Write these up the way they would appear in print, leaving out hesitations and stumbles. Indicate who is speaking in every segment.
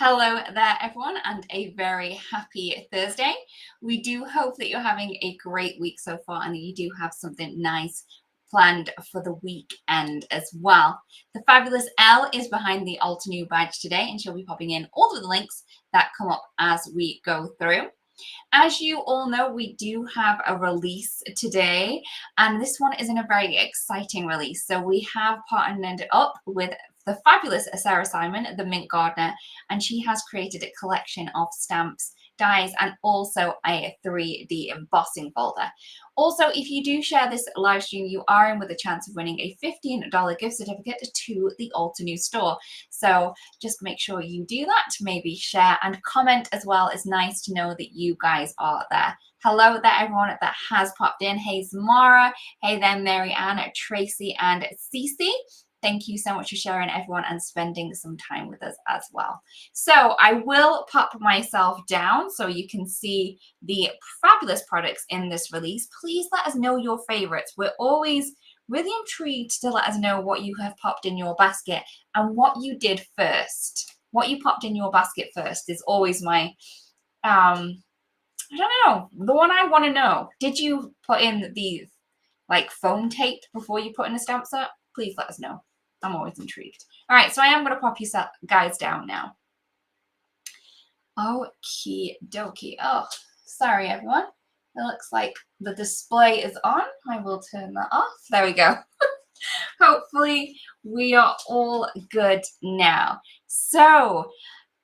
Speaker 1: Hello there everyone, and a very happy Thursday. We do hope that you're having a great week so far and that you do have something nice planned for the weekend as well. The fabulous Elle is behind the Altenew badge today, and she'll be popping in all of the links that come up as we go through. As you all know, we do have a release today, and this one is in a very exciting release. So we have partnered up with the fabulous Sarah Simon, the Mint Gardener, and she has created a collection of stamps, dies, and also a 3D embossing folder. Also, if you do share this live stream, you are in with a chance of winning a $15 gift certificate to the Altenew store. So just make sure you do that. Maybe share and comment as well. It's nice to know that you guys are there. Hello there, everyone that has popped in. Hey, Samara. Hey there, Mary Ann, Tracy, and Cece. Thank you so much for sharing, everyone, and spending some time with us as well. So I will pop myself down so you can see the fabulous products in this release. Please let us know your favorites. We're always really intrigued to let us know what you have popped in your basket and what you did first. What you popped in your basket first is always my, I don't know, the one I want to know. Did you put in the like foam tape before you put in a stamp set? Please let us know. I'm always intrigued. All right, so I am going to pop you guys down now. Okie dokie. Oh, sorry, everyone. It looks like the display is on. I will turn that off. There we go. Hopefully, we are all good now. So,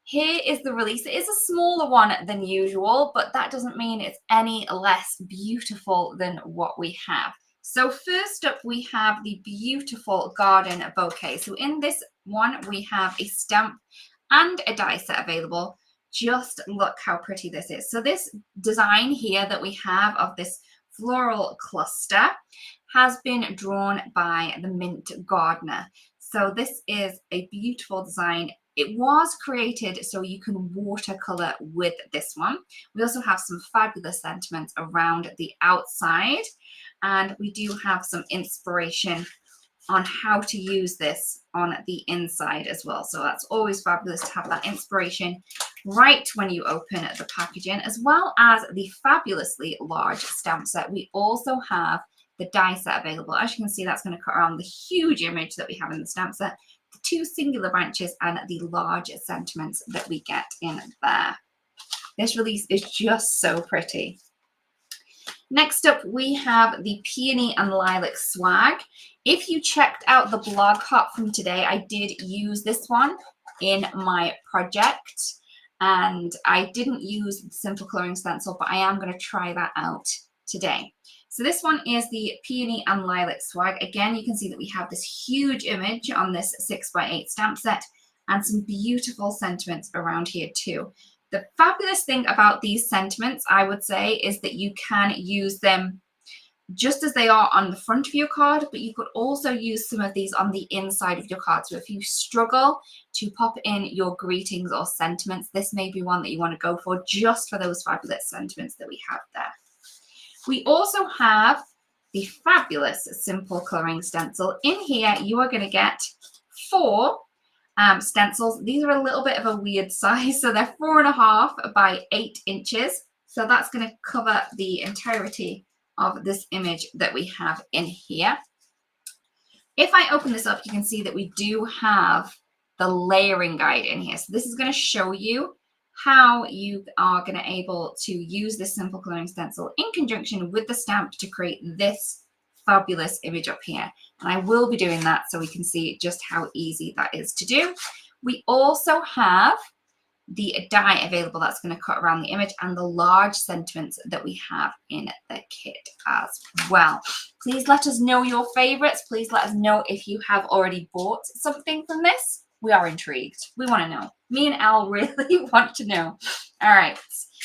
Speaker 1: here is the release. It is a smaller one than usual, but that doesn't mean it's any less beautiful than what we have. So first up, we have the beautiful garden bouquet. So in this one, we have a stamp and a die set available. Just look how pretty this is. So this design here that we have of this floral cluster has been drawn by the Mint Gardener. So this is a beautiful design. It was created so you can watercolor with this one. We also have some fabulous sentiments around the outside. And we do have some inspiration on how to use this on the inside as well. So that's always fabulous to have that inspiration right when you open the packaging, as well as the fabulously large stamp set. We also have the die set available. As you can see, that's going to cut around the huge image that we have in the stamp set, the two singular branches, and the large sentiments that we get in there. This release is just so pretty. Next up, we have the Peony and Lilac swag. If you checked out the blog hop from today, I did use this one in my project, and I didn't use the simple coloring stencil, but I am going to try that out today. So this one is the Peony and Lilac swag. Again, you can see that we have this huge image on this 6x8 stamp set and some beautiful sentiments around here too. The fabulous thing about these sentiments, I would say, is that you can use them just as they are on the front of your card, but you could also use some of these on the inside of your card. So if you struggle to pop in your greetings or sentiments, this may be one that you want to go for just for those fabulous sentiments that we have there. We also have the fabulous simple coloring stencil. In here, you are going to get 4 stencils. These are a little bit of a weird size, so they're 4.5 by 8 inches. So that's going to cover the entirety of this image that we have in here. If I open this up, you can see that we do have the layering guide in here. So this is going to show you how you are going to able to use this simple coloring stencil in conjunction with the stamp to create this fabulous image up here. And I will be doing that so we can see just how easy that is to do. We also have the die available that's going to cut around the image and the large sentiments that we have in the kit as well. Please let us know your favorites. Please let us know if you have already bought something from this. We are intrigued. We want to know. Me and Al really want to know. All right.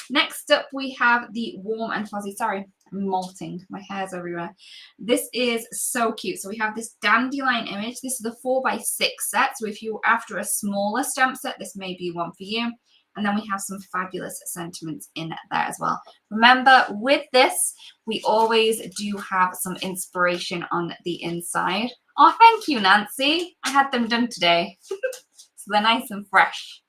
Speaker 1: Next up, we have the warm and fuzzy. Sorry, I'm molting. My hair's everywhere. This is so cute. So we have this dandelion image. This is the 4x6 set. So if you're after a smaller stamp set, this may be one for you. And then we have some fabulous sentiments in there as well. Remember, with this, we always do have some inspiration on the inside. Oh, thank you, Nancy. I had them done today. So they're nice and fresh.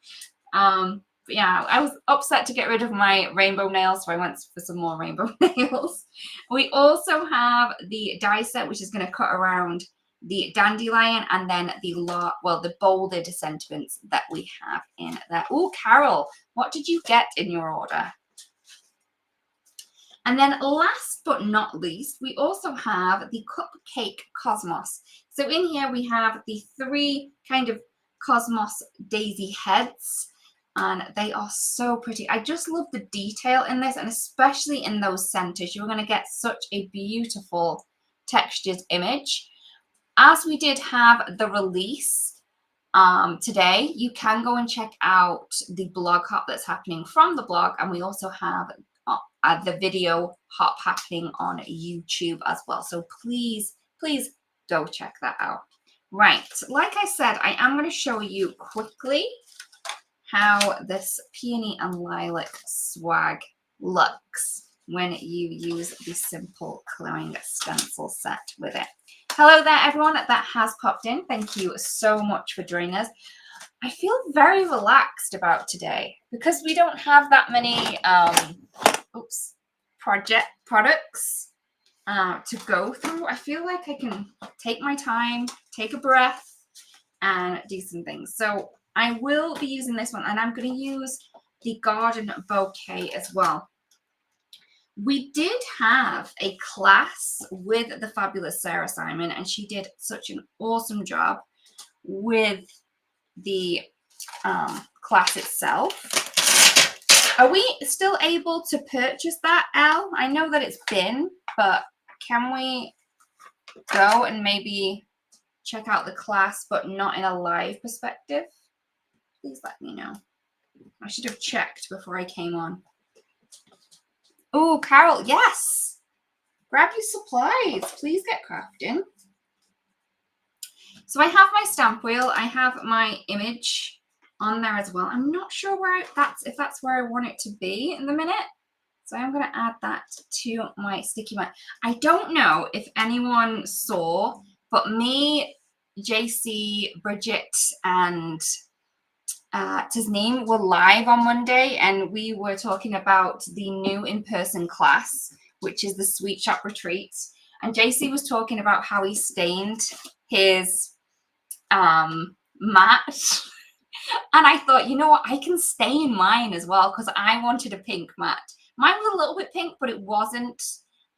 Speaker 1: But yeah, I was upset to get rid of my rainbow nails, so I went for some more rainbow nails. We also have the die set, which is going to cut around the dandelion and then the bolded sentiments that we have in there. Oh, Carol, what did you get in your order? And then last but not least, we also have the Cupcake Cosmos. So in here we have the 3 kind of Cosmos daisy heads. And they are so pretty. I just love the detail in this, and especially in those centers. You're going to get such a beautiful textured image. As we did have the release today, you can go and check out the blog hop that's happening from the blog. And we also have the video hop happening on YouTube as well. So please, please go check that out. Right. Like I said, I am going to show you quickly how this peony and lilac swag looks when you use the simple coloring stencil set with it. Hello there, everyone that has popped in. Thank you so much for joining us. I feel very relaxed about today because we don't have that many products to go through. I feel like I can take my time, take a breath, and do some things. So I will be using this one, and I'm going to use the garden bouquet as well. We did have a class with the fabulous Sarah Simon, and she did such an awesome job with the class itself. Are we still able to purchase that, Elle? I know that it's been, but can we go and maybe check out the class, but not in a live perspective? Please let me know. I should have checked before I came on. Oh, Carol, yes. Grab your supplies. Please get crafting. So I have my stamp wheel. I have my image on there as well. I'm not sure where if that's where I want it to be in the minute. So I'm going to add that to my sticky mat. I don't know if anyone saw, but me, JC, Bridget, and Tasneem were live on Monday, and we were talking about the new in-person class, which is the Sweet Shop Retreat. And JC was talking about how he stained his mat. And I thought, you know what, I can stain mine as well, because I wanted a pink mat. Mine was a little bit pink, but it wasn't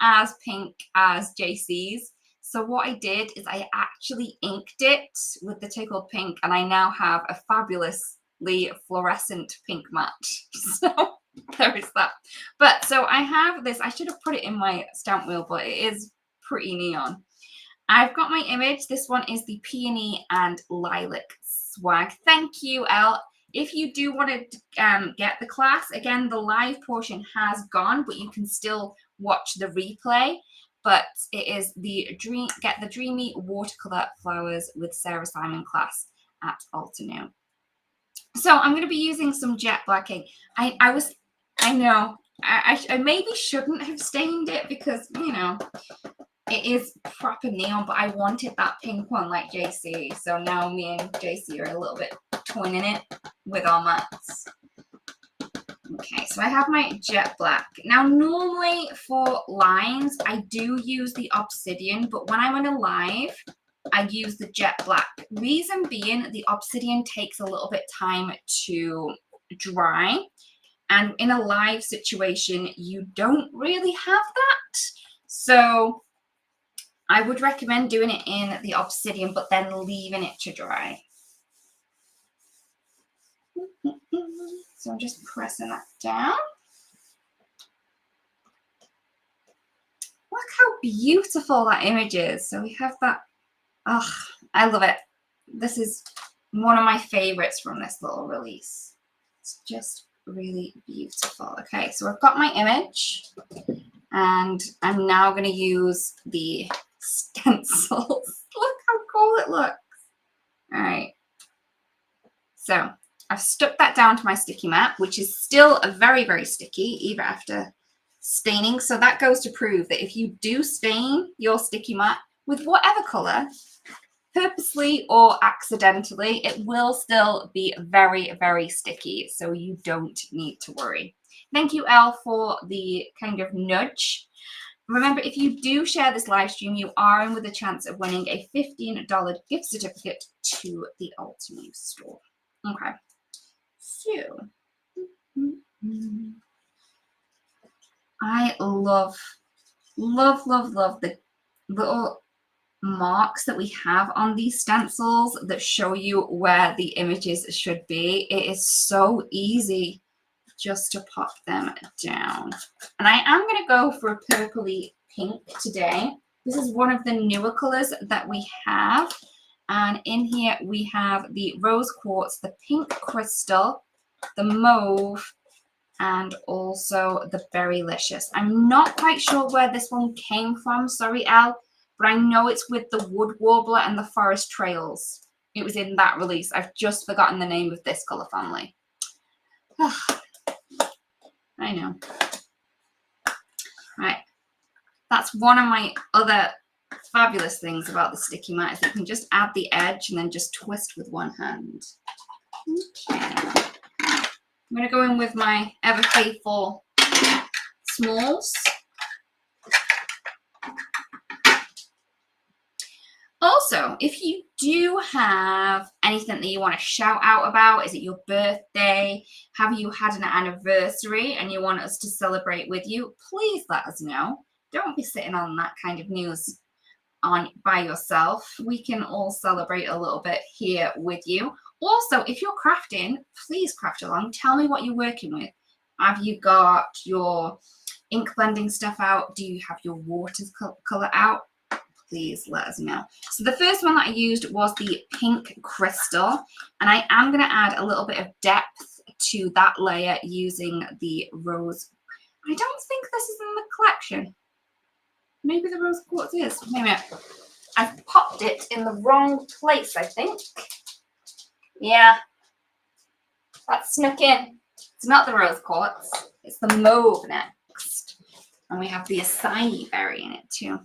Speaker 1: as pink as JC's. So what I did is I actually inked it with the tickled pink, and I now have a fabulously fluorescent pink mat. So there is that. But so I have this, I should have put it in my stamp wheel, but it is pretty neon. I've got my image. This one is the peony and lilac swag. Thank you, Elle. If you do want to get the class, again, the live portion has gone, but you can still watch the replay. But it is the Get the Dreamy Watercolor Flowers with Sarah Simon class at Altenew. So I'm going to be using some jet black ink. I know, I maybe shouldn't have stained it because, you know, it is proper neon, but I wanted that pink one like JC. So now me and JC are a little bit twinning it with our mats. Okay, so I have my jet black. Now, normally for lines, I do use the obsidian, but when I'm on a live, I use the jet black. Reason being, the obsidian takes a little bit time to dry. And in a live situation, you don't really have that. So I would recommend doing it in the obsidian, but then leaving it to dry. So I'm just pressing that down. Look how beautiful that image is. So we have that. Oh, I love it. This is one of my favorites from this little release. It's just really beautiful. Okay, so I've got my image and I'm now going to use the stencils. Look how cool it looks. All right. So I've stuck that down to my sticky mat, which is still very, very sticky, even after staining. So that goes to prove that if you do stain your sticky mat with whatever color, purposely or accidentally, it will still be very, very sticky. So you don't need to worry. Thank you, Elle, for the kind of nudge. Remember, if you do share this live stream, you are in with a chance of winning a $15 gift certificate to the Altenew store. Okay. So, I love the little marks that we have on these stencils that show you where the images should be. It is so easy just to pop them down. And I am going to go for a purpley pink today. This is one of the newer colors that we have. And in here we have the rose quartz, the pink crystal, the mauve, and also the berrylicious. I'm not quite sure where this one came from, sorry, Elle, but I know it's with the wood warbler and the forest trails. It was in that release. I've just forgotten the name of this color family. I know. Right. That's one of my other fabulous things about the sticky mat is you can just add the edge and then just twist with one hand. Okay. I'm going to go in with my ever faithful smalls. Also, if you do have anything that you want to shout out about, is it your birthday? Have you had an anniversary and you want us to celebrate with you? Please let us know. Don't be sitting on that kind of news by yourself. We can all celebrate a little bit here with you. Also, if you're crafting, please craft along. Tell me what you're working with. Have you got your ink blending stuff out? Do you have your watercolor out? Please let us know. So the first one that I used was the pink crystal, and I am going to add a little bit of depth to that layer using the rose. I don't think this is in the collection. Maybe the rose quartz is. Maybe I've popped it in the wrong place, I think. Yeah, that's snuck in. It's not the rose quartz. It's the mauve next. And we have the acai berry in it too.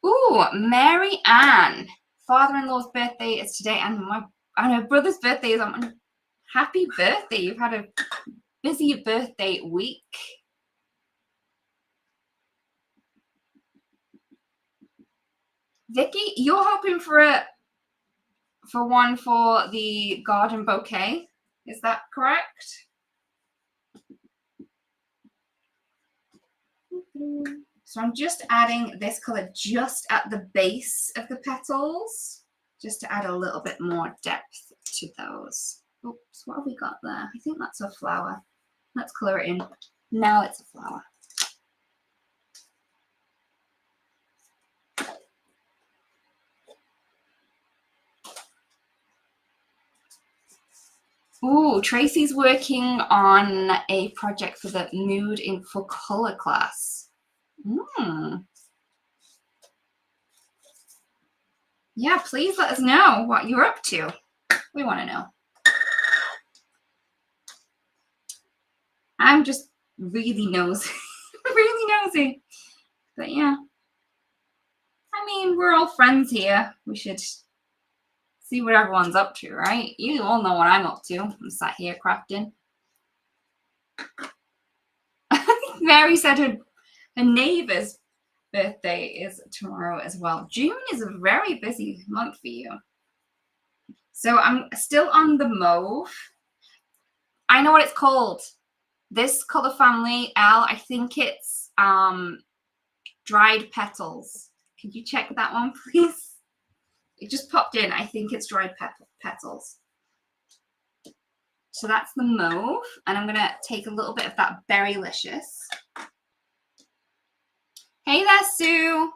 Speaker 1: Ooh, Mary Ann. Father-in-law's birthday is today, and my brother's birthday is on. Happy birthday. You've had a busy birthday week. Vicky, you're hoping for one for the garden bouquet. Is that correct? So I'm just adding this color just at the base of the petals, just to add a little bit more depth to those. Oops, what have we got there? I think that's a flower. Let's color it in. Now it's a flower. Ooh, Tracy's working on a project for the Mood for Color class. Yeah, please let us know what you're up to. We want to know. I'm just really nosy. Really nosy. But yeah. I mean, we're all friends here. We should see what everyone's up to, right? You all know what I'm up to. I'm sat here crafting. Mary said her neighbor's birthday is tomorrow as well. June is a very busy month for you. So I'm still on the mauve. I know what it's called. This color family, L, I think it's dried petals. Could you check that one, please? It just popped in. I think it's dried petals. So that's the mauve. And I'm going to take a little bit of that Berrylicious. Hey there, Sue.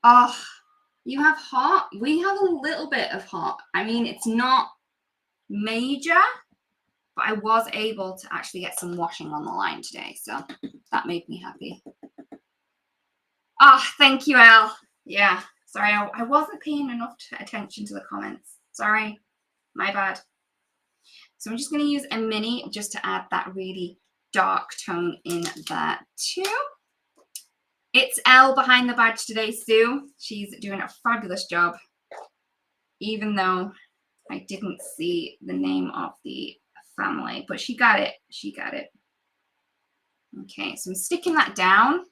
Speaker 1: Oh, you have hot? We have a little bit of hot. I mean, it's not major, but I was able to actually get some washing on the line today. So that made me happy. Oh, thank you, Elle. Yeah, sorry, I wasn't paying enough attention to the comments. Sorry, my bad. So I'm just going to use a mini just to add that really dark tone in there too. It's Elle behind the badge today, Sue. She's doing a fabulous job, even though I didn't see the name of the family, but she got it. She got it. Okay, so I'm sticking that down,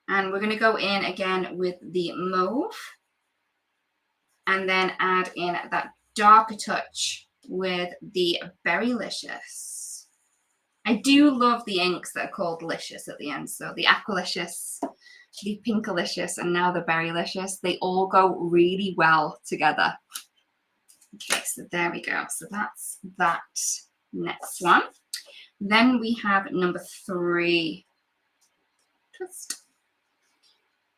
Speaker 1: and we're going to go in again with the mauve, and then add in that darker touch with the Berrylicious. I do love the inks that are called Licious at the end. So the Aqualicious, the Pinkalicious, and now the Berrylicious, they all go really well together. Okay, so there we go. So that's that next one. Then we have number 3. So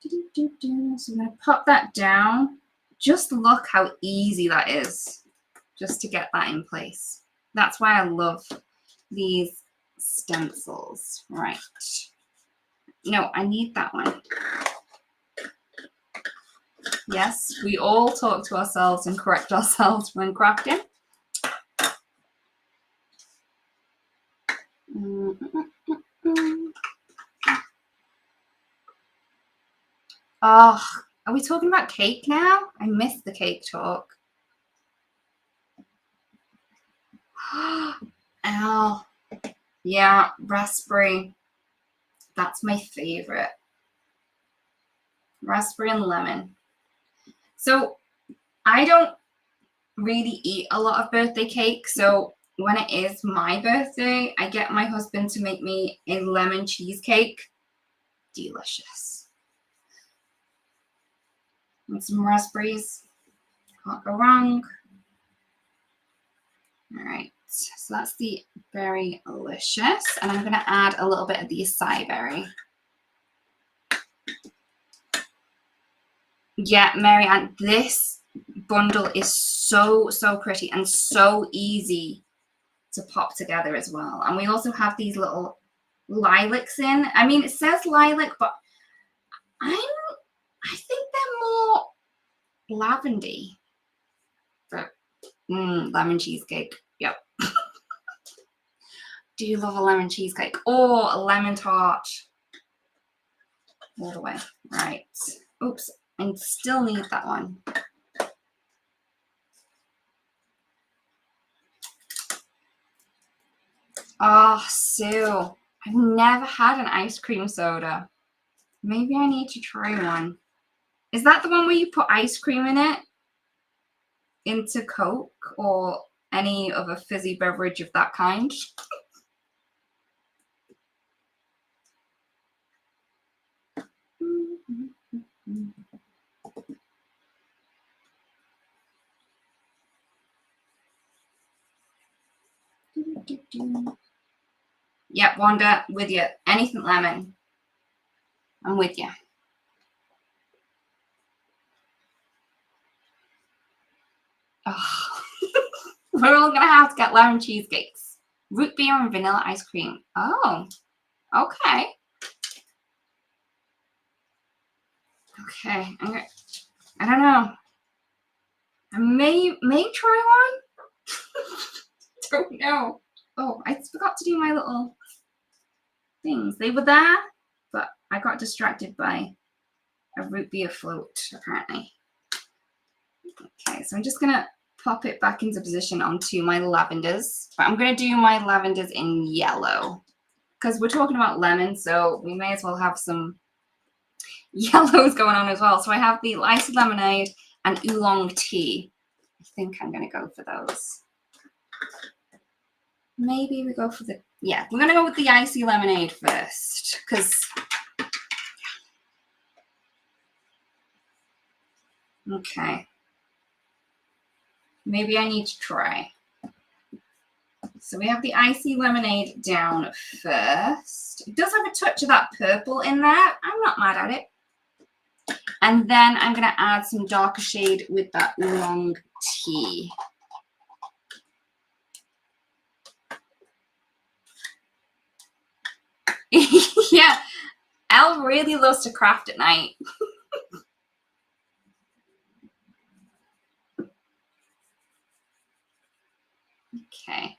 Speaker 1: I'm going to pop that down. Just look how easy that is just to get that in place. That's why I love these stencils. Right. No, I need that one. Yes, we all talk to ourselves and correct ourselves when crafting. Oh, are we talking about cake now? I missed the cake talk. Ow. Yeah, raspberry. That's my favorite. Raspberry and lemon. So I don't really eat a lot of birthday cake. So when it is my birthday, I get my husband to make me a lemon cheesecake. Delicious. And some raspberries. Can't go wrong. All right. So that's the Berrylicious, and I'm going to add a little bit of the acai berry. Yeah, Mary Ann, this bundle is so pretty and so easy to pop together as well. And we also have these little lilacs in. I mean, it says lilac, but I think they're more lavendy. But lemon cheesecake. Yep. Do you love a lemon cheesecake or a lemon tart? All the way. Right. Oops. I still need that one. Oh, Sue. I've never had an ice cream soda. Maybe I need to try one. Is that the one where you put ice cream in it? Into Coke or any other fizzy beverage of that kind? Yep, Wanda, with you. Anything lemon. I'm with you. Oh. We're all going to have to get lemon cheesecakes. Root beer and vanilla ice cream. Oh, okay. Okay, I don't know. I may try one. Don't know. Oh, I forgot to do my little things. They were there, but I got distracted by a root beer float, apparently. Okay, so I'm just gonna pop it back into position onto my lavenders. But I'm going to do my lavenders in yellow because we're talking about lemon, so we may as well have some yellows going on as well. So I have the icy lemonade and oolong tea. I think I'm going to go for those. Maybe we go for the, yeah, we're going to go with the icy lemonade first because okay. Maybe I need to try. So we have the icy lemonade down first. It does have a touch of that purple in there. I'm not mad at it. And then I'm going to add some darker shade with that oolong tea. Yeah, Elle really loves to craft at night. Okay.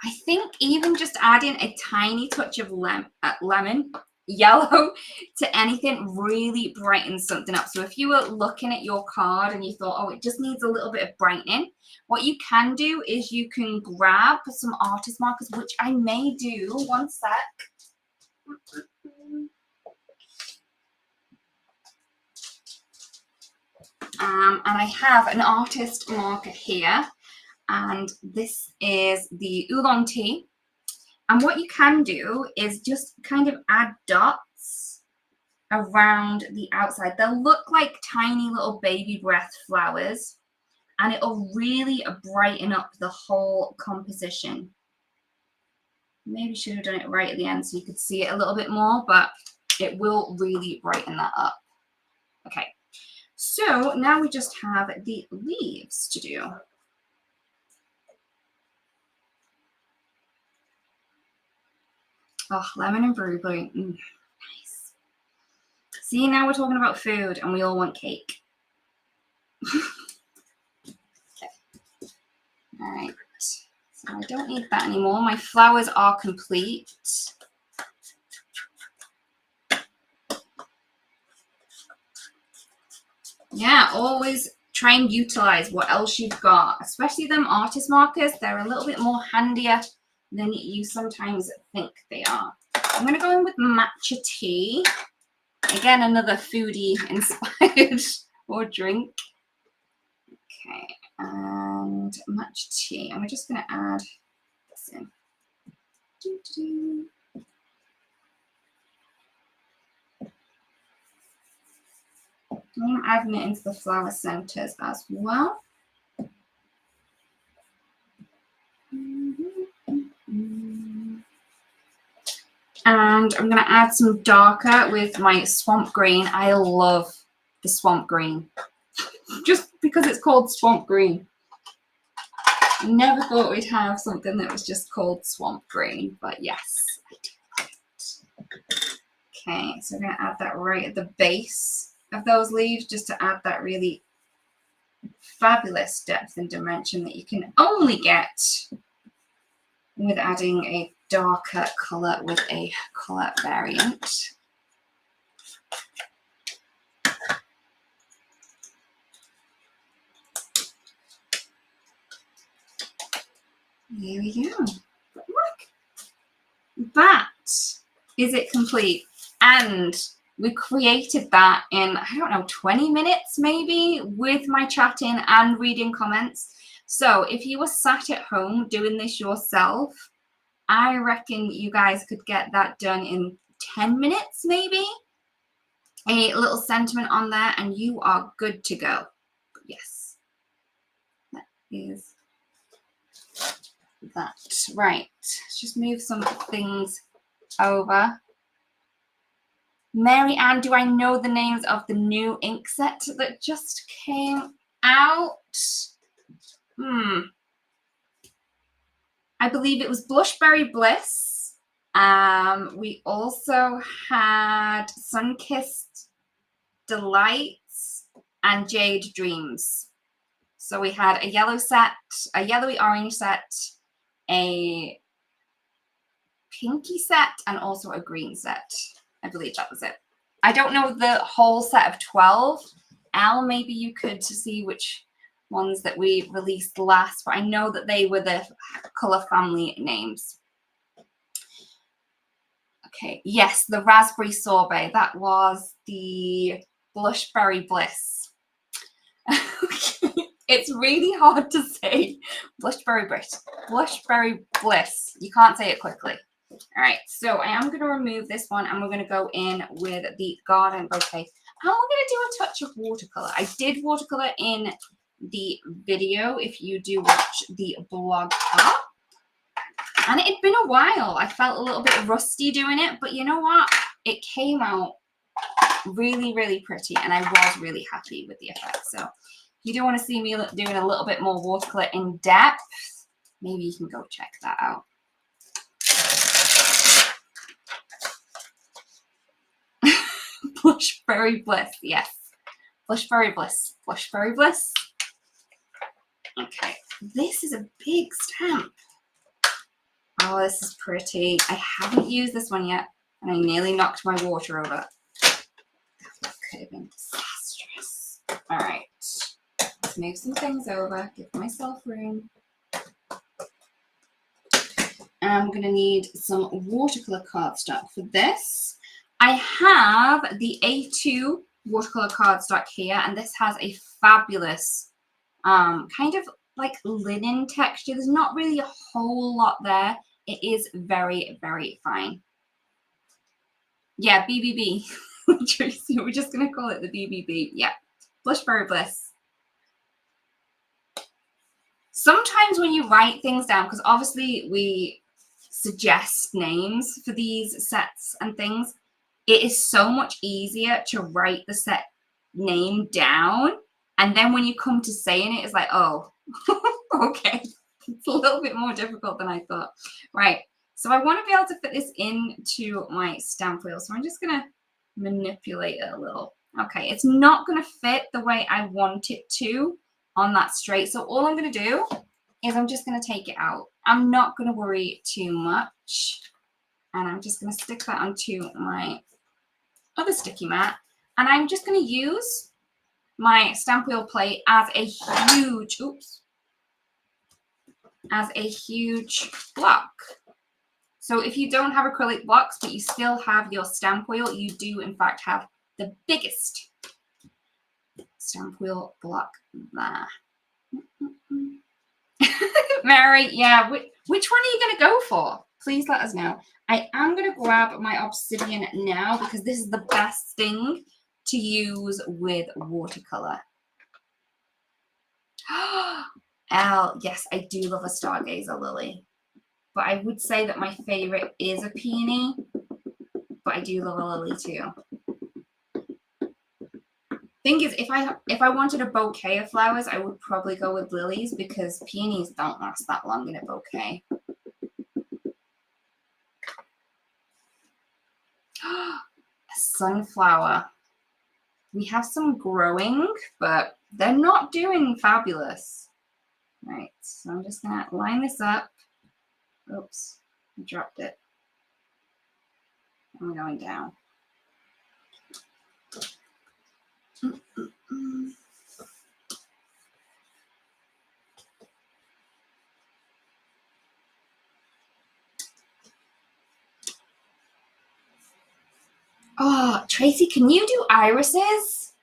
Speaker 1: I think even just adding a tiny touch of lemon yellow to anything really brightens something up. So if you were looking at your card and you thought, oh, it just needs a little bit of brightening, what you can do is you can grab some artist markers, which I may do. One sec. And I have an artist marker here, and this is the oolong tea. And what you can do is just kind of add dots around the outside. They'll look like tiny little baby breath flowers, and it'll really brighten up the whole composition. Maybe should have done it right at the end so you could see it a little bit more, but it will really brighten that up. Okay, so now we just have the leaves to do. Oh, lemon and blueberry. Nice. See, now we're talking about food and we all want cake. Okay. All right. So I don't need that anymore. My flowers are complete. Yeah, always try and utilize what else you've got, especially them artist markers. They're a little bit more handier than you sometimes think they are. I'm going to go in with matcha tea. Again, another foodie inspired or drink. Okay, and matcha tea. And we're just going to add this in. I'm adding it into the flower centers as well. And I'm going to add some darker with my swamp green. I love the swamp green. Just because it's called swamp green. I never thought we'd have something that was just called swamp green, but yes, I do love it. Okay, so we're going to add that right at the base of those leaves just to add that really fabulous depth and dimension that you can only get with adding a darker color with a color variant. There we go. Look, that is it complete. And we created that in, I don't know, 20 minutes maybe with my chatting and reading comments. So if you were sat at home doing this yourself, I reckon you guys could get that done in 10 minutes maybe. A little sentiment on there and you are good to go. Yes, that is that. Right, let's just move some things over. Mary Ann, do I know the names of the new ink set that just came out? I believe it was Blushberry Bliss. We also had Sunkissed Delights and Jade Dreams. So we had a yellow set, a yellowy orange set, a pinky set, and also a green set. I believe that was it. I don't know the whole set of 12, L. Maybe you could see which ones that we released last, but I know that they were the color family names. Okay, yes, the raspberry sorbet. That was the blushberry bliss. It's really hard to say. Blushberry bliss. You can't say it quickly. All right, so I am going to remove this one, and we're going to go in with the garden bouquet. And we're going to do a touch of watercolor. I did watercolor in the video if you do watch the blog part. And it had been a while. I felt a little bit rusty doing it, but you know what? It came out really, really pretty, and I was really happy with the effect. So if you do want to see me doing a little bit more watercolor in depth, maybe you can go check that out. Blushberry bliss, yes. Blushberry bliss. Blushberry bliss. Okay, this is a big stamp. Oh, this is pretty. I haven't used this one yet, and I nearly knocked my water over. That could have been disastrous. All right, let's move some things over, give myself room. I'm going to need some watercolor cardstock for this. I have the A2 watercolor cardstock here, and this has a fabulous kind of like linen texture. There's not really a whole lot there. It is very, very fine. Yeah, BBB. Tracy, we're just going to call it the BBB. Yeah, Blushberry Bliss. Sometimes when you write things down, because obviously we suggest names for these sets and things, it is so much easier to write the set name down. And then when you come to saying it, it's like, oh, okay. It's a little bit more difficult than I thought. Right. So I want to be able to fit this into my stamp wheel. So I'm just going to manipulate it a little. Okay. It's not going to fit the way I want it to on that straight. So all I'm going to do is I'm just going to take it out. I'm not going to worry too much. And I'm just going to stick that onto my other sticky mat. And I'm just going to use my stamp wheel plate as a huge, block. So if you don't have acrylic blocks, but you still have your stamp wheel, you do in fact have the biggest stamp wheel block there. Mary, yeah, which one are you going to go for? Please let us know. I am going to grab my obsidian now because this is the best thing to use with watercolor. Yes, I do love a stargazer lily, but I would say that my favorite is a peony, but I do love a lily too. Thing is, if I wanted a bouquet of flowers, I would probably go with lilies because peonies don't last that long in a bouquet. A sunflower. We have some growing, but they're not doing fabulous. Right, so I'm just going to line this up. Oops, I dropped it. I'm going down. Oh, Tracy, can you do irises?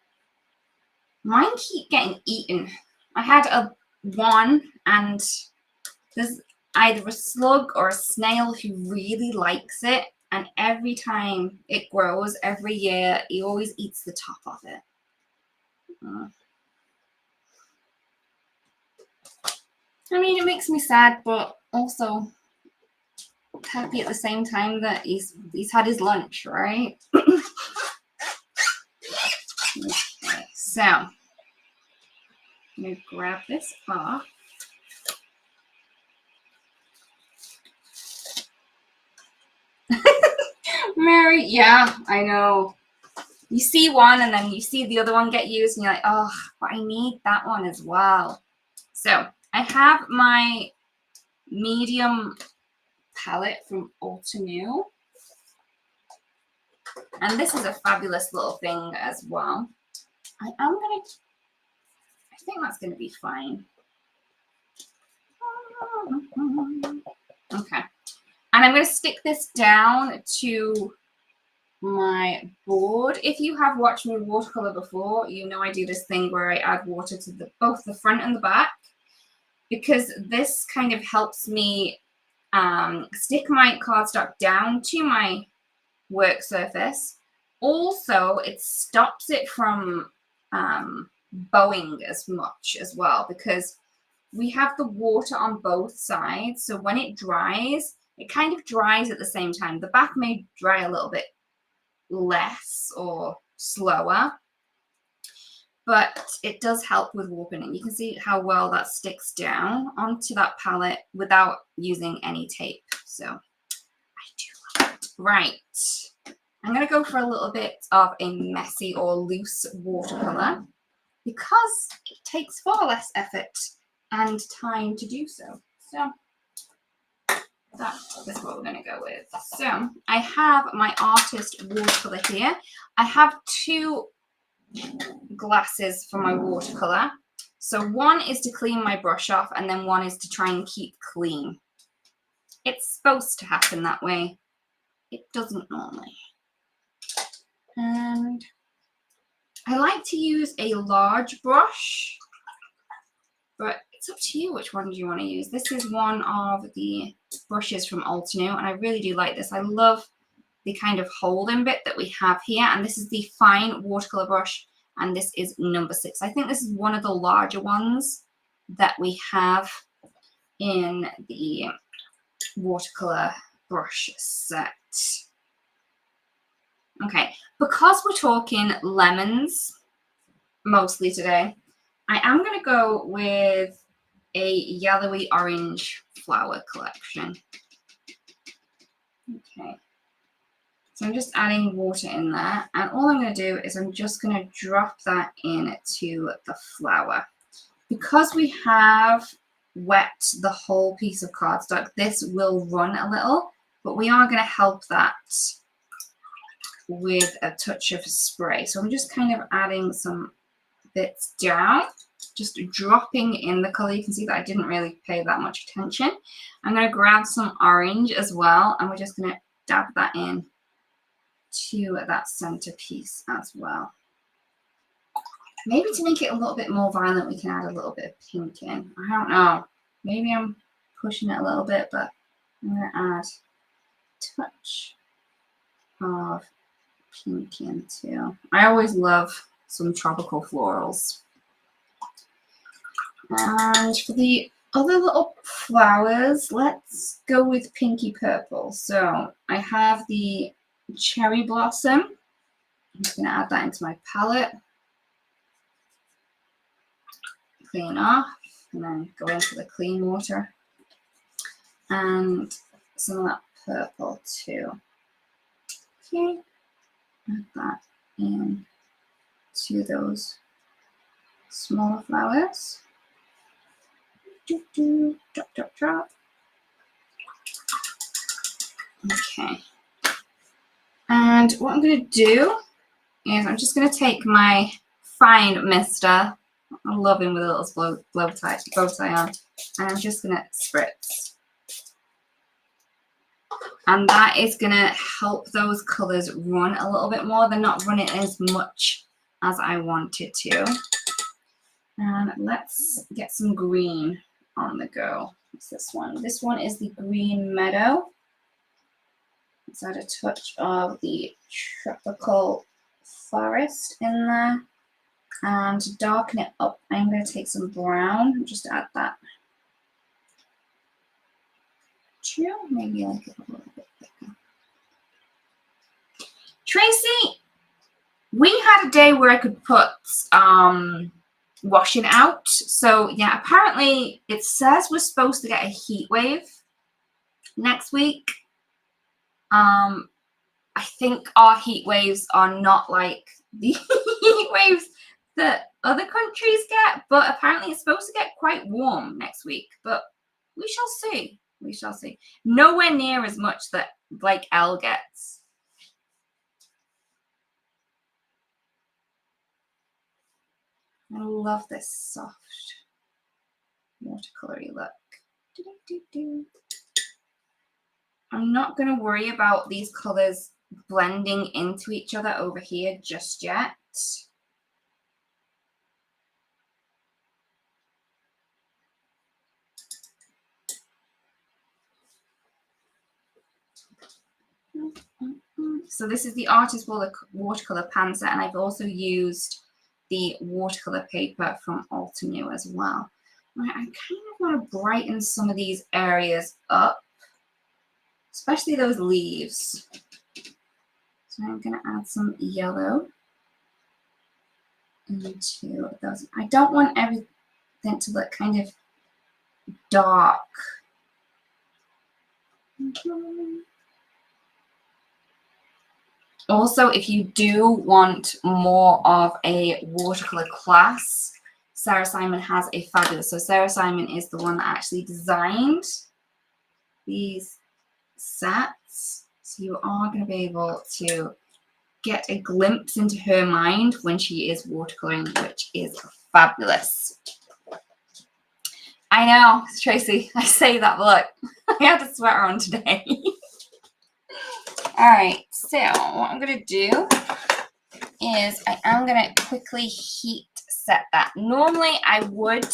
Speaker 1: Mine keep getting eaten. I had one, and there's either a slug or a snail who really likes it, and every time it grows, every year, he always eats the top of it. I mean, it makes me sad, but also happy at the same time that he's had his lunch, right? Okay, so I'm going to grab this off. Mary, yeah, I know. You see one and then you see the other one get used and you're like, oh, but I need that one as well. So I have my medium palette from Altenew. And this is a fabulous little thing as well. I think that's gonna be fine. Okay, and I'm gonna stick this down to my board. If you have watched me watercolor before, you know I do this thing where I add water to both the front and the back, because this kind of helps me stick my cardstock down to my work surface. Also, it stops it from bowing as much as well, because we have the water on both sides. So when it dries, it kind of dries at the same time. The back may dry a little bit less or slower, but it does help with warping, and you can see how well that sticks down onto that palette without using any tape. So I do love it. Right, I'm going to go for a little bit of a messy or loose watercolor because it takes far less effort and time to do so. So that's what we're going to go with. So I have my artist watercolor here. I have two glasses for my watercolor. So one is to clean my brush off, and then one is to try and keep clean. It's supposed to happen that way. It doesn't normally. And I like to use a large brush, but it's up to you which one do you want to use. This is one of the brushes from Altenew, and I really do like this. I love the kind of holding bit that we have here, and this is the fine watercolor brush, and this is number 6. I think this is one of the larger ones that we have in the watercolor brush set. Okay, because we're talking lemons mostly today, I am going to go with a yellowy orange flower collection. Okay, so I'm just adding water in there, and all I'm going to do is I'm just going to drop that into the flower. Because we have wet the whole piece of cardstock, this will run a little, but we are going to help that with a touch of spray. So I'm just kind of adding some bits down, just dropping in the color. You can see that I didn't really pay that much attention. I'm going to grab some orange as well, and we're just going to dab that in to that center piece as well. Maybe to make it a little bit more violent, we can add a little bit of pink in. I don't know. Maybe I'm pushing it a little bit, but I'm going to add a touch of pink in too. I always love some tropical florals. And for the other little flowers, let's go with pinky purple. So I have the cherry blossom. I'm just going to add that into my palette. Clean off, and then go into the clean water. And some of that purple too. Okay, add that in to those smaller flowers. Drop, drop, drop. Okay. And what I'm going to do is I'm just going to take my fine mister. I love him with a little bow tie on. And I'm just going to spritz. And that is going to help those colours run a little bit more. They're not running as much as I wanted to. And let's get some green on the go. What's this one? This one is the Green Meadow. Let's add a touch of the Tropical Forest in there. And to darken it up, I'm going to take some brown and just add that. Maybe like it a little bit thicker. Tracy, we had a day where I could put washing out. So yeah, apparently it says we're supposed to get a heat wave next week. I think our heat waves are not like the heat waves that other countries get, but apparently it's supposed to get quite warm next week. But we shall see. We shall see. Nowhere near as much that like Elle gets. I love this soft watercolory look. I'm not going to worry about these colors blending into each other over here just yet. So this is the Artist watercolor pan set, and I've also used the watercolor paper from Altenew as well. Right, I kind of want to brighten some of these areas up, especially those leaves. So I'm going to add some yellow into those. I don't want everything to look kind of dark. Also, if you do want more of a watercolor class, Sarah Simon has a fabulous. So Sarah Simon is the one that actually designed these sets. So you are going to be able to get a glimpse into her mind when she is watercoloring, which is fabulous. I know, Tracy, I say that, but look, I had a sweater on today. All right, so what I'm going to do is I am going to quickly heat set that. Normally, I would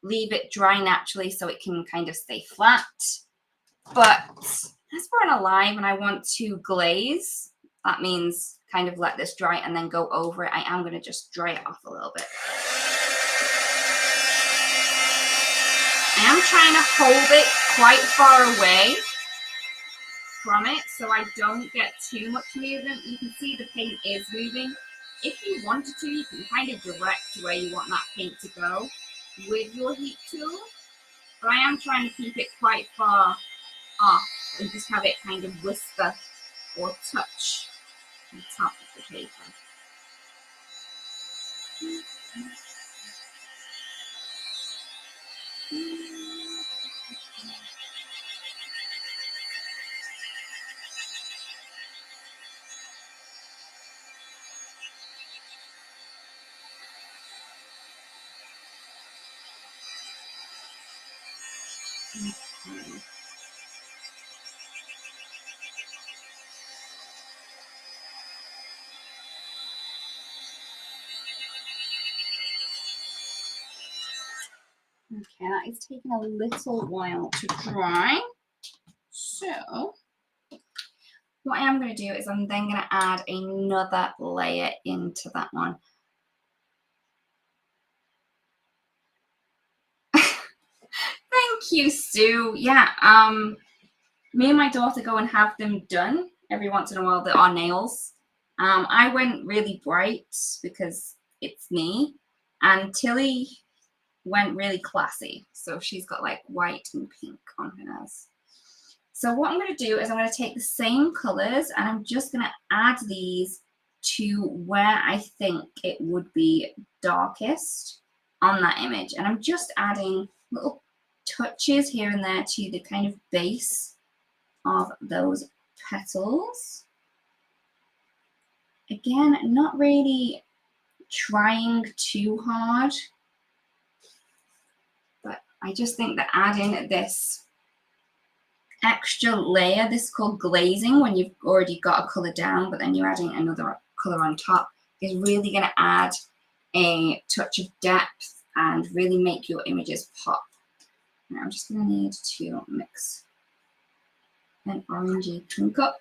Speaker 1: leave it dry naturally so it can kind of stay flat, but as we're on a live and I want to glaze, that means kind of let this dry and then go over it. I am going to just dry it off a little bit. I am trying to hold it quite far away from it so I don't get too much movement. You can see the paint is moving. If you wanted to, you can kind of direct where you want that paint to go with your heat tool, but I am trying to keep it quite far off and just have it kind of whisper or touch the top of the paper. Okay, that is taking a little while to dry. So what I am going to do is I'm then going to add another layer into that one. Thank you, Sue. Yeah, me and my daughter go and have them done every once in a while. That are nails. I went really bright because it's me, and Tilly went really classy. So she's got like white and pink on her nails. So what I'm going to do is I'm going to take the same colors and I'm just going to add these to where I think it would be darkest on that image. And I'm just adding little touches here and there to the kind of base of those petals. Again, not really trying too hard, but I just think that adding this extra layer, this is called glazing, when you've already got a color down, but then you're adding another color on top, is really going to add a touch of depth and really make your images pop. Now I'm just going to need to mix an orangey pink up.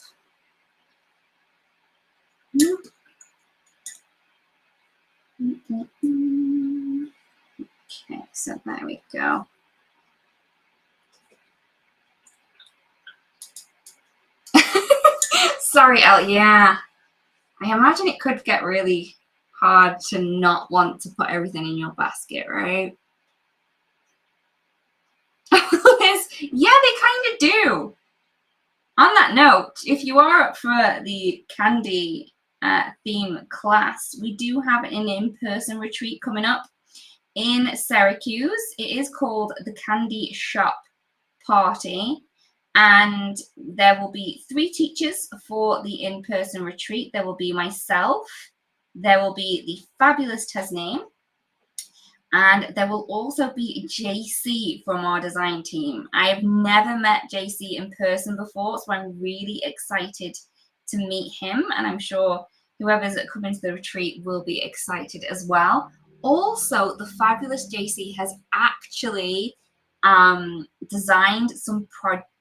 Speaker 1: Okay, so there we go. Sorry, Elle. Yeah, I imagine it could get really hard to not want to put everything in your basket, right? Yeah, they kind of do. On that note, if you are up for the candy theme class, we do have an in-person retreat coming up in Syracuse. It is called the Candy Shop Party, and there will be 3 teachers for the in-person retreat. There will be myself, there will be the fabulous Tasneem, And there will also be JC from our design team. I have never met JC in person before, so I'm really excited to meet him. And I'm sure whoever's coming to the retreat will be excited as well. Also, the fabulous JC has actually designed some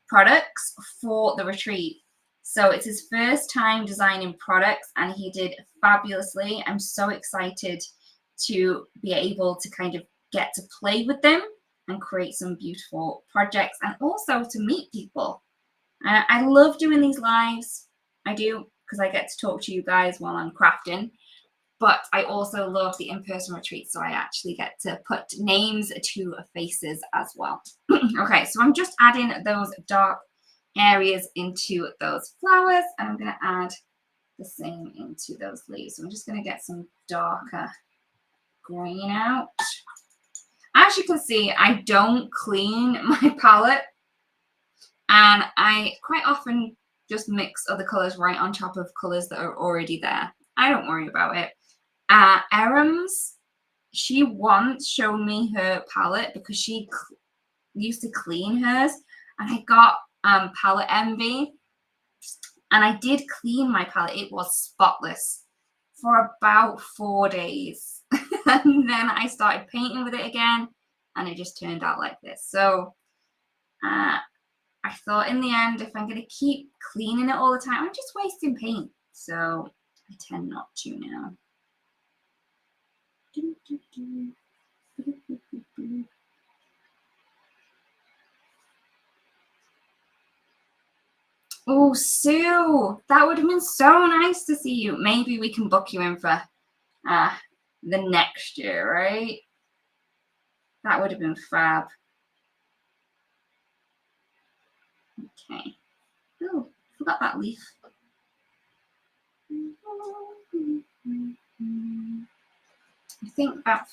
Speaker 1: products for the retreat. So it's his first time designing products, and he did fabulously. I'm so excited to be able to kind of get to play with them and create some beautiful projects, and also to meet people. I love doing these lives. I do, because I get to talk to you guys while I'm crafting, but I also love the in-person retreats, so I actually get to put names to faces as well. Okay, so I'm just adding those dark areas into those flowers, and I'm going to add the same into those leaves. So I'm just going to get some darker green out. As you can see, I don't clean my palette, and I quite often just mix other colors right on top of colors that are already there. I don't worry about it. Erams, she once showed me her palette because she used to clean hers, and I got palette envy, and I did clean my palette. It was spotless for about 4 days. And then I started painting with it again, and it just turned out like this. So I thought in the end, if I'm going to keep cleaning it all the time, I'm just wasting paint. So I tend not to now. Oh, Sue, that would have been so nice to see you. Maybe we can book you in for the next year, right? That would have been fab. Okay. Oh, forgot that leaf. I think that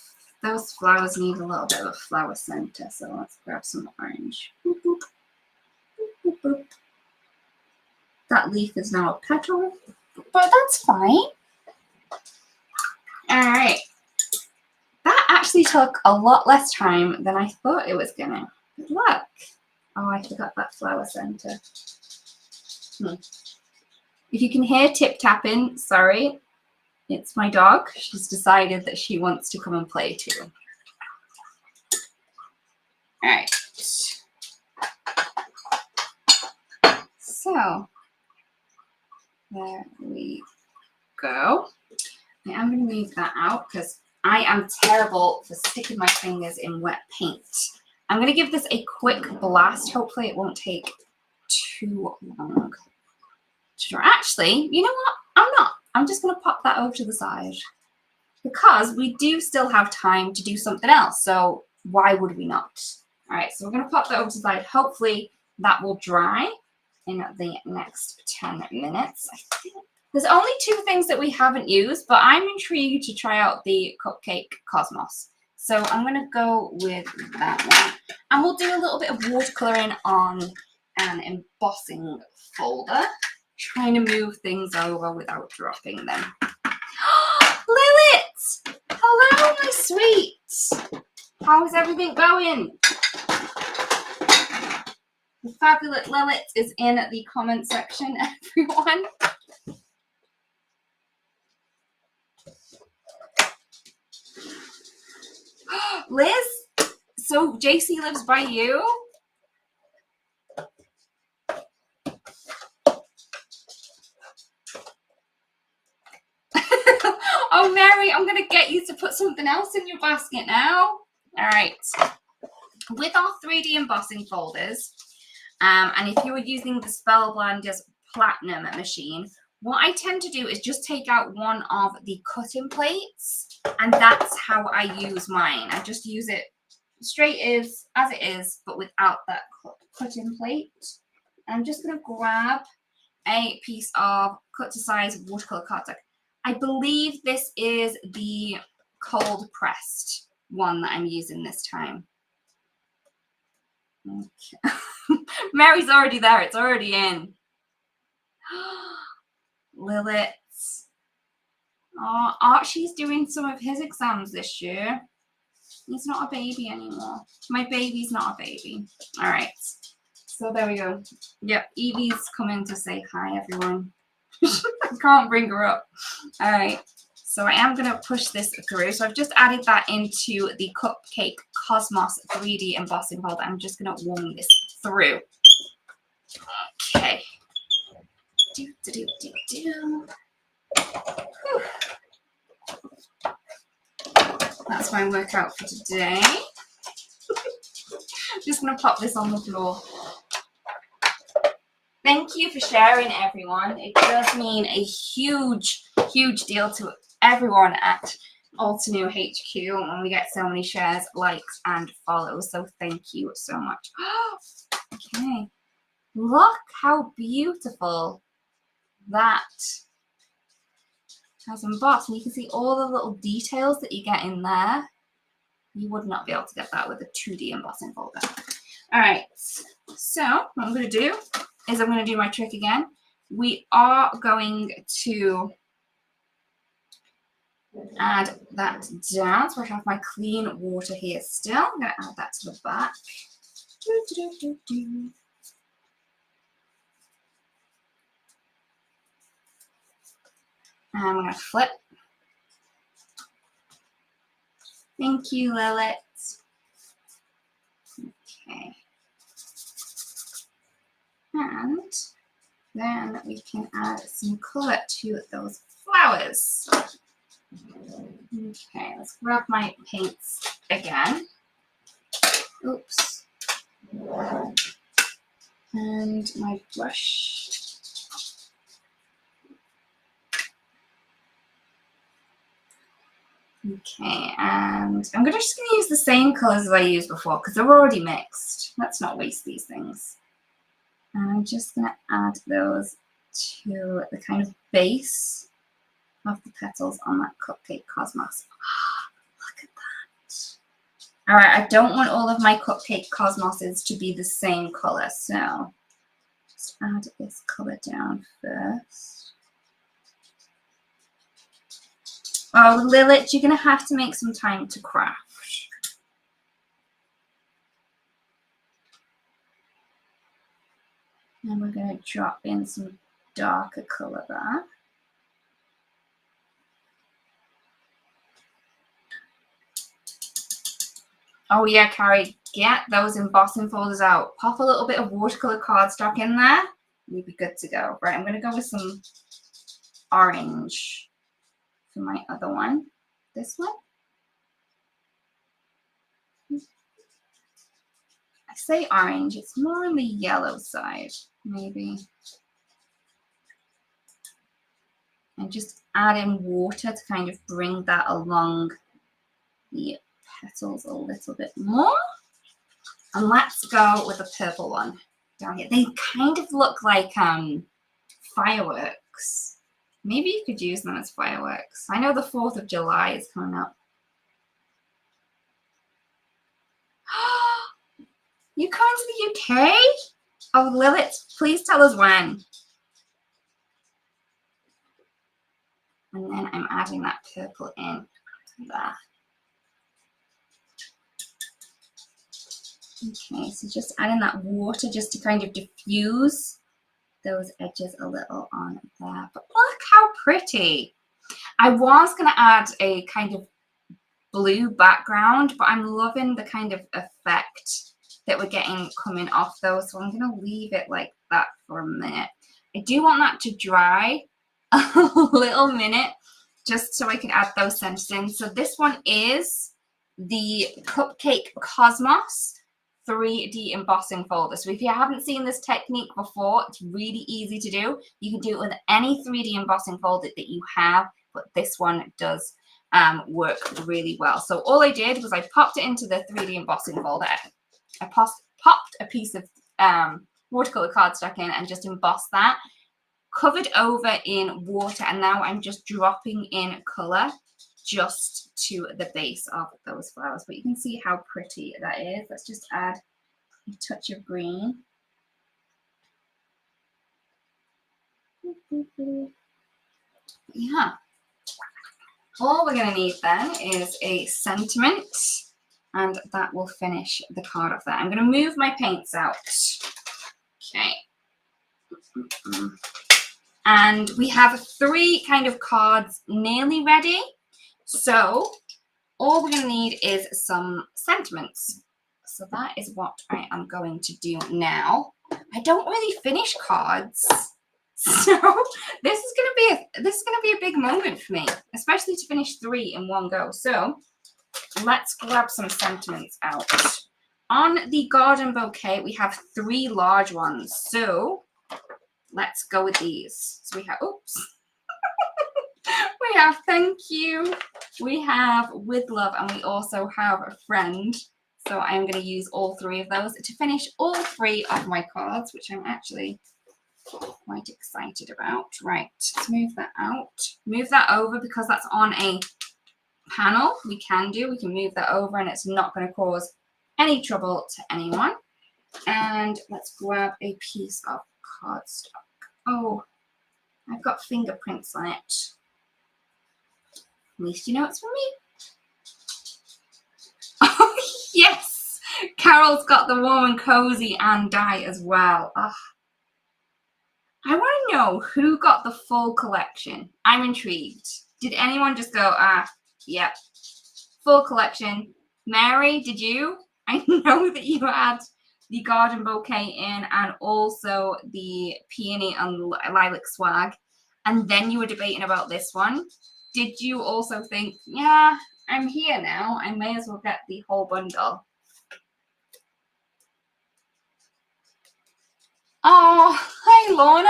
Speaker 1: those flowers need a little bit of a flower center, so let's grab some orange. Boop, boop. Boop, boop, boop. That leaf is now a petal, but that's fine. All right. That actually took a lot less time than I thought it was gonna. Good luck. Oh, I forgot that flower center. If you can hear tip tapping, sorry, it's my dog. She's decided that she wants to come and play too. All right. So there we go. I'm going to move that out because I am terrible for sticking my fingers in wet paint. I'm going to give this a quick blast. Hopefully it won't take too long to dry. Actually, you know what? I'm not. I'm just going to pop that over to the side because we do still have time to do something else. So why would we not? All right, so we're going to pop that over to the side. Hopefully that will dry in the next 10 minutes. I think there's only 2 things that we haven't used, but I'm intrigued to try out the Cupcake Cosmos. So I'm going to go with that one. And we'll do a little bit of watercoloring on an embossing folder, trying to move things over without dropping them. Lilith! Hello, my sweet! How's everything going? The fabulous Lilith is in the comment section, everyone. Liz, so JC lives by you? Oh, Mary, I'm going to get you to put something else in your basket now. All right. With our 3D embossing folders, and if you are using the Spellblender's Platinum machine, what I tend to do is just take out one of the cutting plates, and that's how I use mine. I just use it straight as it is, but without that cutting plate. I'm just going to grab a piece of cut to size watercolor cardstock. I believe this is the cold pressed one that I'm using this time. Okay. Mary's already there. It's already in. Lilith. Oh, Archie's doing some of his exams this year. He's not a baby anymore. My baby's not a baby. All right. So there we go. Yep, Evie's coming to say hi, everyone. I can't bring her up. All right. So I am going to push this through. So I've just added that into the Cupcake Cosmos 3D embossing folder. I'm just going to warm this through. Okay. Whew. That's my workout for today. I'm just going to pop this on the floor. Thank you for sharing, everyone. It does mean a huge, huge deal to everyone at Altenew HQ when we get so many shares, likes, and follows. So thank you so much. Okay. Look how beautiful that has embossed. And you can see all the little details that you get in there. You would not be able to get that with a 2D embossing folder. All right. So what I'm going to do is I'm going to do my trick again. We are going to add that down. So I have my clean water here still. I'm going to add that to the back. And I'm going to flip. Thank you, Lilith. Okay. And then we can add some colour to those flowers. Okay, let's grab my paints again. Oops. And my brush. Okay, and I'm just going to use the same colours as I used before because they're already mixed. Let's not waste these things. And I'm just going to add those to the kind of base of the petals on that Cupcake Cosmos. Look at that. All right, I don't want all of my Cupcake Cosmoses to be the same colour, so just add this colour down first. Oh, Lilith, you're going to have to make some time to craft. And we're going to drop in some darker colour there. Oh yeah, Carrie, get those embossing folders out. Pop a little bit of watercolor cardstock in there. You'll be good to go. Right, I'm going to go with some orange for my other one. This one. I say orange, it's more on the yellow side, maybe. And just add in water to kind of bring that along the petals a little bit more. And let's go with the purple one down here. They kind of look like fireworks. Maybe you could use them as fireworks. I know the 4th of July is coming up. You coming to the UK? Oh, Lilith, please tell us when. And then I'm adding that purple in there. Okay, so just adding that water just to kind of diffuse those edges a little on there. But look how pretty. I was going to add a kind of blue background, but I'm loving the kind of effect that we're getting coming off those. So I'm going to leave it like that for a minute. I do want that to dry a little minute just so I can add those centers in. So this one is the Cupcake Cosmos 3D embossing folder. So if you haven't seen this technique before, it's really easy to do. You can do it with any 3D embossing folder that you have, but this one does work really well. So all I did was I popped it into the 3D embossing folder. I popped a piece of watercolor cardstock in and just embossed that, covered over in water, and now I'm just dropping in color just to the base of those flowers. But you can see how pretty that is. Let's just add a touch of green. Yeah. All we're going to need then is a sentiment. and that will finish the card off there. I'm going to move my paints out. Okay. And we have 3 kind of cards nearly ready. So all we're going to need is some sentiments. So that is what I am going to do now. I don't really finish cards. So this is going to be a big moment for me, especially to finish 3 in one go. So let's grab some sentiments out. On the garden bouquet, we have 3 large ones. So let's go with these. So we have, oops. We have thank you, we have with love, and we also have a friend. So I'm going to use all 3 of those to finish all 3 of my cards, which I'm actually quite excited about. Right, let's move that out. Move that over because that's on a panel. We can move that over and it's not going to cause any trouble to anyone. And let's grab a piece of cardstock. Oh, I've got fingerprints on it. At least you know it's from me. Oh, yes! Carol's got the warm and cozy and die as well. Oh. I want to know who got the full collection. I'm intrigued. Did anyone just go, yep, full collection? Mary, did you? I know that you had the garden bouquet in and also the peony and lilac swag. And then you were debating about this one. Did you also think, yeah, I'm here now, I may as well get the whole bundle? Oh, hi, Lorna.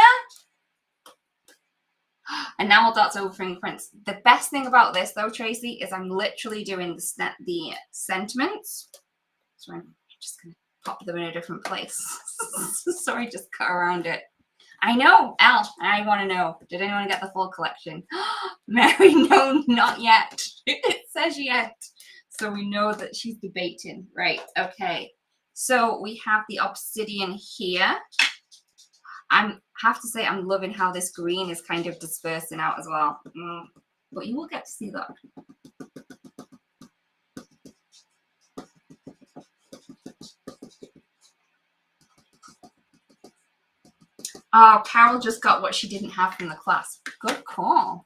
Speaker 1: And now all that's over fingerprints. The best thing about this, though, Tracy, is I'm literally doing the sentiments. So I'm just going to pop them in a different place. Sorry, just cut around it. I know, Elle, I want to know, did anyone get the full collection? Mary, no, not yet. It says yet. So we know that she's debating. Right, okay. So we have the obsidian here. I have to say I'm loving how this green is kind of dispersing out as well. But you will get to see that. Oh, Carol just got what she didn't have from the class. Good call.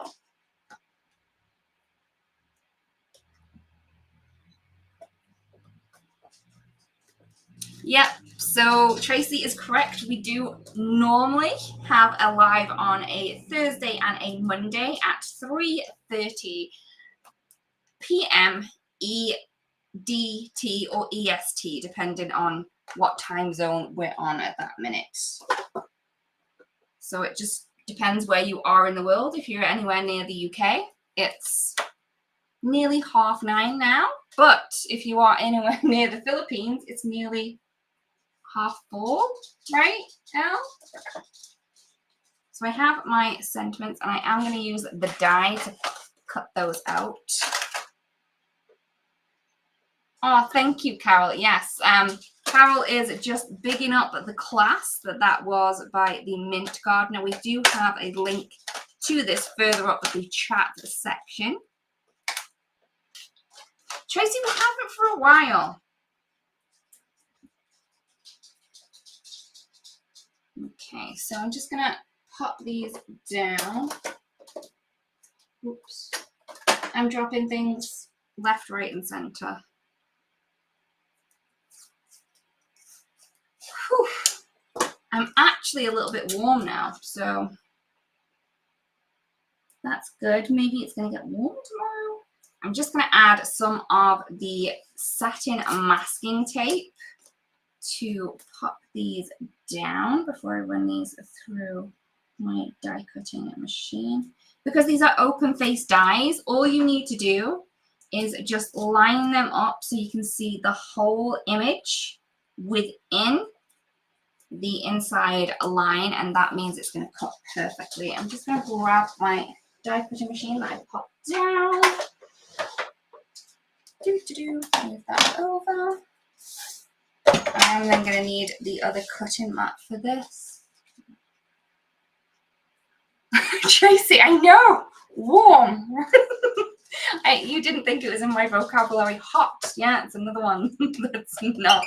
Speaker 1: Yep, so Tracy is correct. We do normally have a live on a Thursday and a Monday at 3:30 p.m. EDT or EST, depending on what time zone we're on at that minute. So it just depends where you are in the world. If you're anywhere near the UK, it's nearly 9:30 now. But if you are anywhere near the Philippines, it's nearly 4:30, right, Elle? So I have my sentiments, and I am going to use the die to cut those out. Oh, thank you, Carol. Yes, Carol is just bigging up the class that was by the Mint Gardener. We do have a link to this further up the chat section. Tracy, we haven't for a while. Okay, so I'm just gonna pop these down. Oops. I'm dropping things left, right, and center. Whew. I'm actually a little bit warm now, so that's good. Maybe it's gonna get warm tomorrow. I'm just gonna add some of the satin masking tape to pop these down before I run these through my die cutting machine. Because these are open face dies, all you need to do is just line them up so you can see the whole image within the inside line, and that means it's going to cut perfectly. I'm just going to grab my die cutting machine that I popped down. Move that over. I'm then going to need the other cutting mat for this. Tracy, I know, warm. You didn't think it was in my vocabulary. Hot. Yeah, it's another one that's not.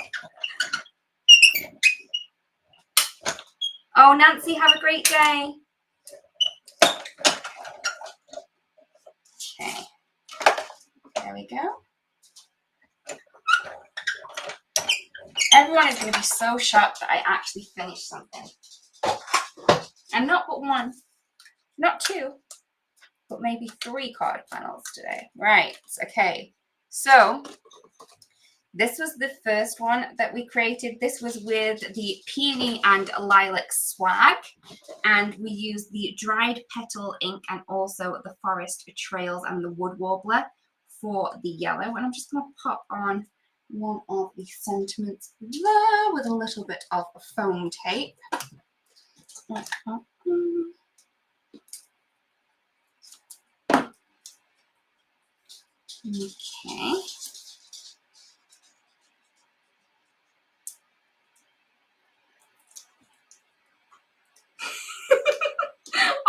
Speaker 1: Oh, Nancy, have a great day. Okay. There we go. Everyone is going to be so shocked that I actually finished something. And not but one, not two, but maybe 3 card panels today. Right, okay. So this was the first one that we created. This was with the Peony and Lilac swag. And we used the dried petal ink and also the forest trails and the wood warbler for the yellow. And I'm just going to pop on one of the sentiments there with a little bit of foam tape. Okay.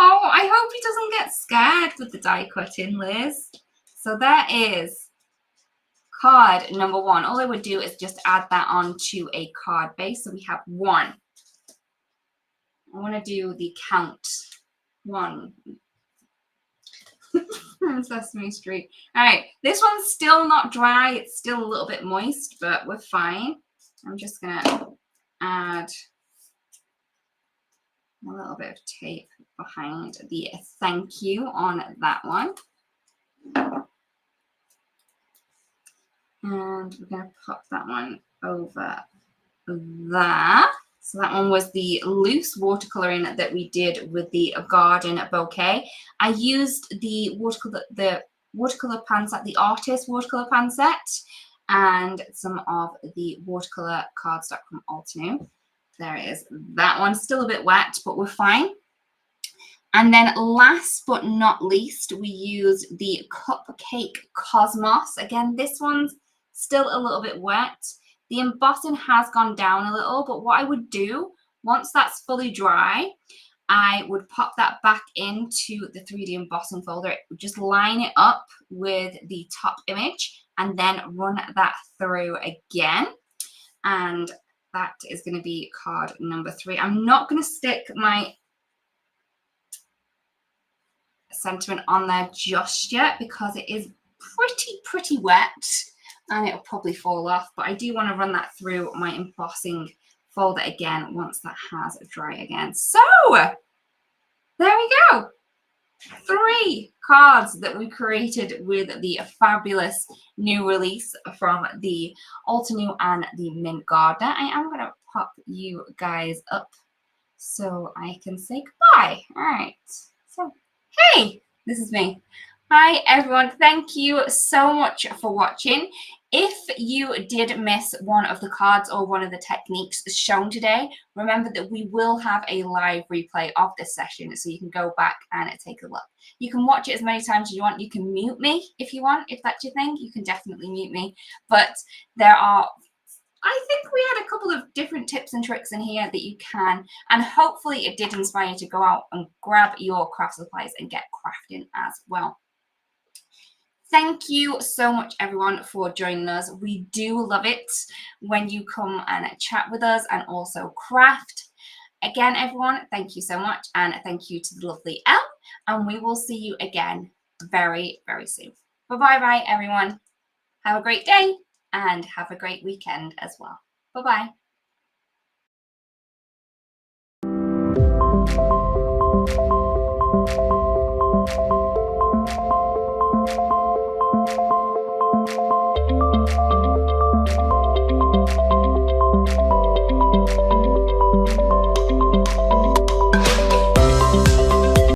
Speaker 1: Oh, I hope he doesn't get scared with the die cutting, Liz. So there is card number 1. All I would do is just add that onto a card base. So we have 1. I want to do the count. 1. From Sesame Street. All right, this one's still not dry. It's still a little bit moist, but we're fine. I'm just going to add a little bit of tape behind the thank you on that one. And we're going to pop that one over there. So that one was the loose watercoloring that we did with the garden bouquet. I used the watercolor pan set, the artist watercolor pan set, and some of the watercolor cardstock from Altenew. There it is. That one's still a bit wet, but we're fine. And then last but not least, we used the Cupcake Cosmos. Again, this one's still a little bit wet. The embossing has gone down a little, but what I would do, once that's fully dry, I would pop that back into the 3D embossing folder, just line it up with the top image, and then run that through again. And that is going to be card number 3. I'm not going to stick my sentiment on there just yet because it is pretty wet and it'll probably fall off, but I do want to run that through my embossing folder again once that has dried again. So there we go. 3 cards that we created with the fabulous new release from the Altenew and the Mint Gardener. I am going to pop you guys up so I can say goodbye. All right. So, hey, this is me. Hi, everyone. Thank you so much for watching. If you did miss one of the cards or one of the techniques shown today, remember that we will have a live replay of this session, so you can go back and take a look. You can watch it as many times as you want. You can mute me if you want. If that's your thing, you can definitely mute me. But there are, I think we had a couple of different tips and tricks in here that you can, and hopefully it did inspire you to go out and grab your craft supplies and get crafting as well. Thank you so much, everyone, for joining us. We do love it when you come and chat with us and also craft. Again, everyone, thank you so much. And thank you to the lovely Elle. And we will see you again very, very soon. Bye-bye, everyone. Have a great day and have a great weekend as well. Bye-bye.